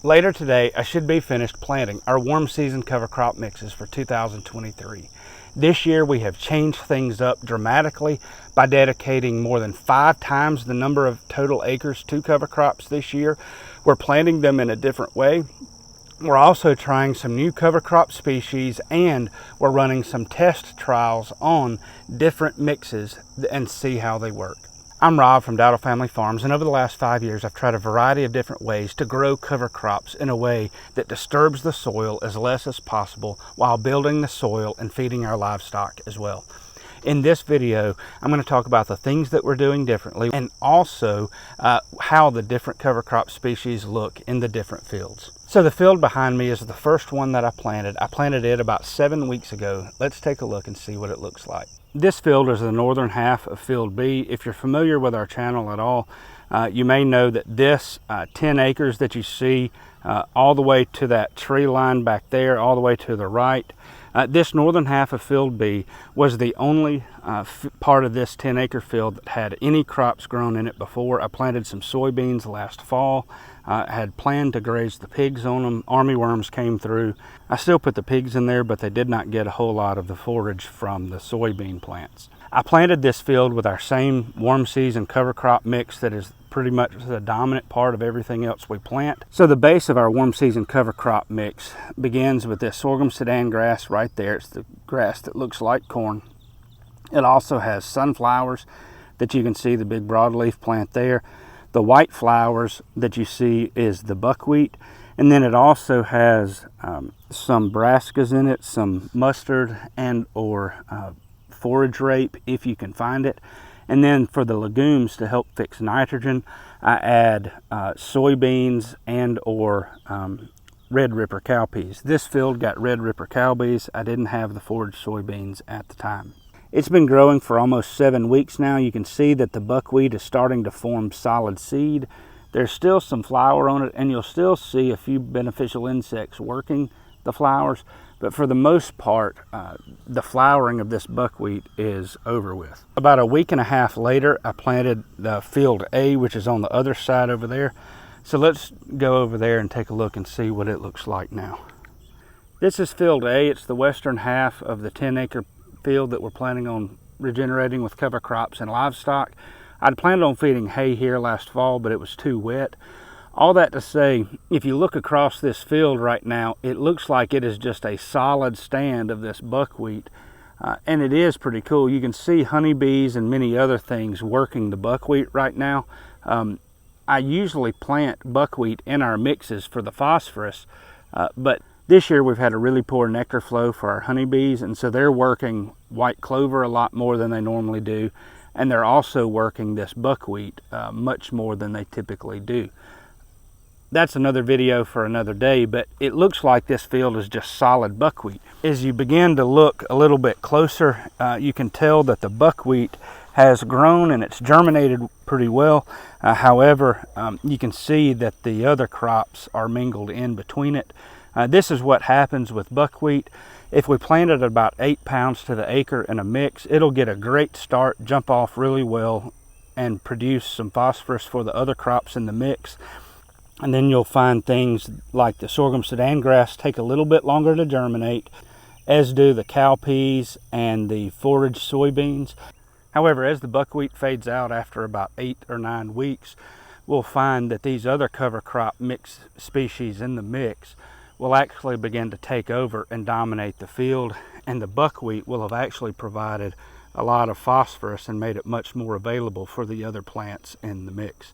Later today, I should be finished planting our warm season cover crop mixes for 2023. This year we have changed things up dramatically by dedicating more than 5 times the number of total acres to cover crops this year. We're planting them in a different way. We're also trying some new cover crop species, and we're running some test trials on different mixes and see how they work. I'm Rob from Dowdle Family Farms, and over the last 5 years I've tried a variety of different ways to grow cover crops in a way that disturbs the soil as less as possible while building the soil and feeding our livestock as well. In this video, I'm going to talk about the things that we're doing differently and also how the different cover crop species look in the different fields. So the field behind me is the first one that I planted. I planted it about 7 weeks ago. Let's take a look and see what it looks like. This field is the northern half of Field B. If you're familiar with our channel at all, you may know that this 10 acres that you see all the way to that tree line back there, all the way to the right, this northern half of Field B was the only part of this 10-acre field that had any crops grown in it before. I planted some soybeans last fall. I had planned to graze the pigs on them. Army worms came through. I still put the pigs in there, but they did not get a whole lot of the forage from the soybean plants. I planted this field with our same warm season cover crop mix that is pretty much the dominant part of everything else we plant. So the base of our warm season cover crop mix begins with this Sorghum Sudangrass right there. It's the grass that looks like corn. It also has sunflowers that you can see, the big broadleaf plant there. The white flowers that you see is the buckwheat, and then it also has some brassicas in it, some mustard and or forage rape if you can find it. And then for the legumes to help fix nitrogen, I add soybeans and or red ripper cowpeas. This field got red ripper cowpeas. I didn't have the forage soybeans at the time. It's been growing for almost 7 weeks now. You can see that the buckwheat is starting to form solid seed. There's still some flower on it, and you'll still see a few beneficial insects working the flowers, but for the most part, the flowering of this buckwheat is over with. About a week and a half later, I planted the Field A, which is on the other side over there. So let's go over there and take a look and see what it looks like now. This is Field A. It's the western half of the 10-acre field that we're planning on regenerating with cover crops and livestock. I'd planned on feeding hay here last fall, but it was too wet. All that to say, if you look across this field right now, it looks like it is just a solid stand of this buckwheat, and it is pretty cool. You can see honeybees and many other things working the buckwheat right now. I usually plant buckwheat in our mixes for the phosphorus, but this year we've had a really poor nectar flow for our honeybees, and so they're working white clover a lot more than they normally do, and they're also working this buckwheat much more than they typically do. That's another video for another day, but it looks like this field is just solid buckwheat. As you begin to look a little bit closer, you can tell that the buckwheat has grown and it's germinated pretty well. However, you can see that the other crops are mingled in between it. This is what happens with buckwheat. If we plant it at about 8 pounds to the acre in a mix, it'll get a great start, jump off really well, and produce some phosphorus for the other crops in the mix. And then you'll find things like the Sorghum Sudangrass take a little bit longer to germinate, as do the cowpeas and the forage soybeans. However, as the buckwheat fades out after about 8 or 9 weeks, we'll find that these other cover crop mix species in the mix will actually begin to take over and dominate the field, and the buckwheat will have actually provided a lot of phosphorus and made it much more available for the other plants in the mix.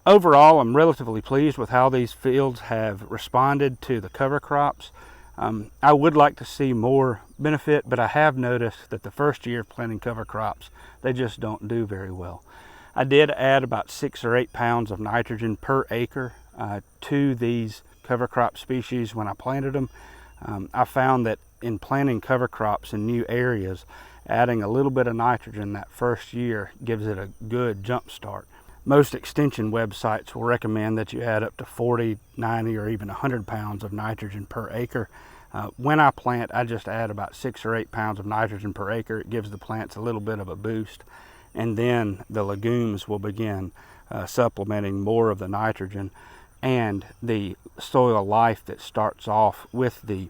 Overall, I'm relatively pleased with how these fields have responded to the cover crops. I would like to see more benefit, but I have noticed that the first year of planting cover crops, they just don't do very well. I did add about 6 or 8 pounds of nitrogen per acre to these cover crop species when I planted them. I found that in planting cover crops in new areas, adding a little bit of nitrogen that first year gives it a good jump start. Most extension websites will recommend that you add up to 40, 90, or even 100 pounds of nitrogen per acre. When I plant, I just add about 6 or 8 pounds of nitrogen per acre. It gives the plants a little bit of a boost, and then the legumes will begin supplementing more of the nitrogen. and the soil life that starts off with the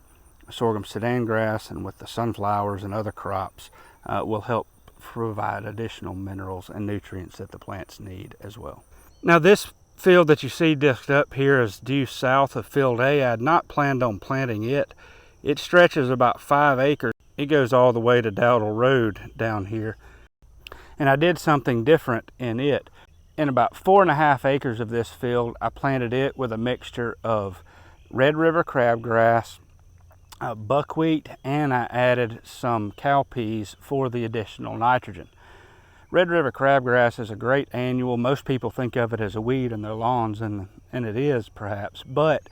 sorghum sudangrass and with the sunflowers and other crops will help provide additional minerals and nutrients that the plants need as well. Now this field that you see disced up here is due south of field A. I had not planned on planting it. It stretches about 5 acres. It goes all the way to Dowdle Road down here. And I did something different in it. In about 4.5 acres of this field, I planted it with a mixture of Red River crabgrass, buckwheat, and I added some cowpeas for the additional nitrogen. Red River crabgrass is a great annual. Most people think of it as a weed in their lawns, and it is perhaps, but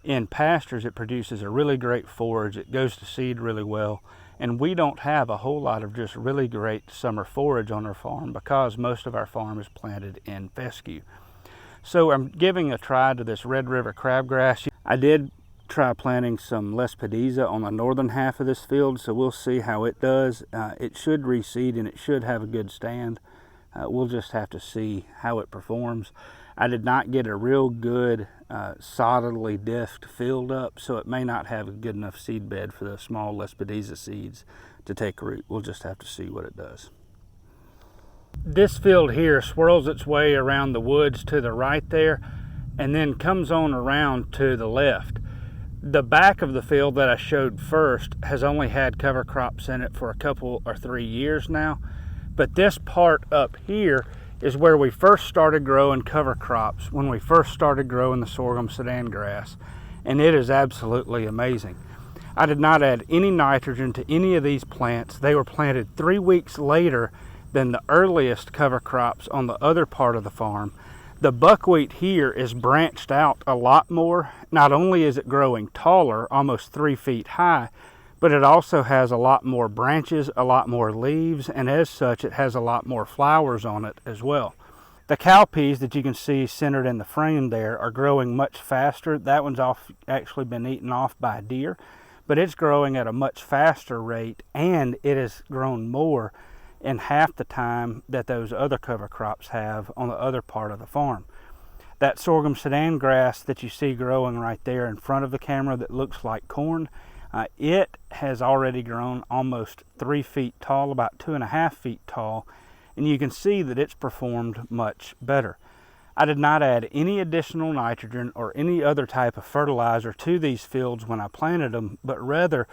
in pastures it produces a really great forage. It goes to seed really well, and we don't have a whole lot of just really great summer forage on our farm because most of our farm is planted in fescue. So I'm giving a try to this Red River crabgrass. I did try planting some Lespedeza on the northern half of this field, so we'll see how it does. It should reseed and it should have a good stand. We'll just have to see how it performs. I did not get a real good solidly diffed field up, so it may not have a good enough seed bed for the small Lespedeza seeds to take root. We'll just have to see what it does. This field here swirls its way around the woods to the right there and then comes on around to the left. The back of the field that I showed first has only had cover crops in it for a couple or 3 years now, but this part up here is where we first started growing cover crops, when we first started growing the sorghum sudangrass, and it is absolutely amazing. I did not add any nitrogen to any of these plants. They were planted 3 weeks later than the earliest cover crops on the other part of the farm. The buckwheat here is branched out a lot more. Not only is it growing taller, almost 3 feet high, but it also has a lot more branches, a lot more leaves, and as such it has a lot more flowers on it as well. The cowpeas that you can see centered in the frame there are growing much faster. That one's actually been eaten off by a deer, but it's growing at a much faster rate, and it has grown more in half the time that those other cover crops have on the other part of the farm. That sorghum sudangrass that you see growing right there in front of the camera that looks like corn, it has already grown almost 3 feet tall, about 2.5 feet tall, and you can see that it's performed much better. I did not add any additional nitrogen or any other type of fertilizer to these fields when I planted them, but rather,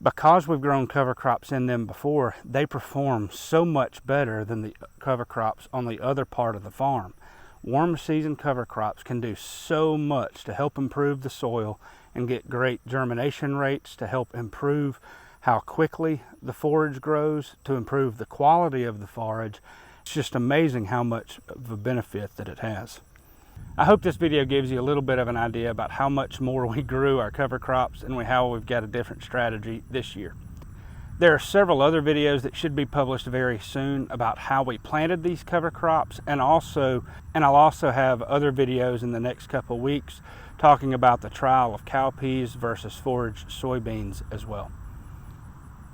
because we've grown cover crops in them before, they perform so much better than the cover crops on the other part of the farm. Warm season cover crops can do so much to help improve the soil and get great germination rates, to help improve how quickly the forage grows, to improve the quality of the forage. It's just amazing how much of a benefit that it has. I hope this video gives you a little bit of an idea about how much more we grew our cover crops and how we've got a different strategy this year. There are several other videos that should be published very soon about how we planted these cover crops, and I'll also have other videos in the next couple weeks talking about the trial of cowpeas versus foraged soybeans as well.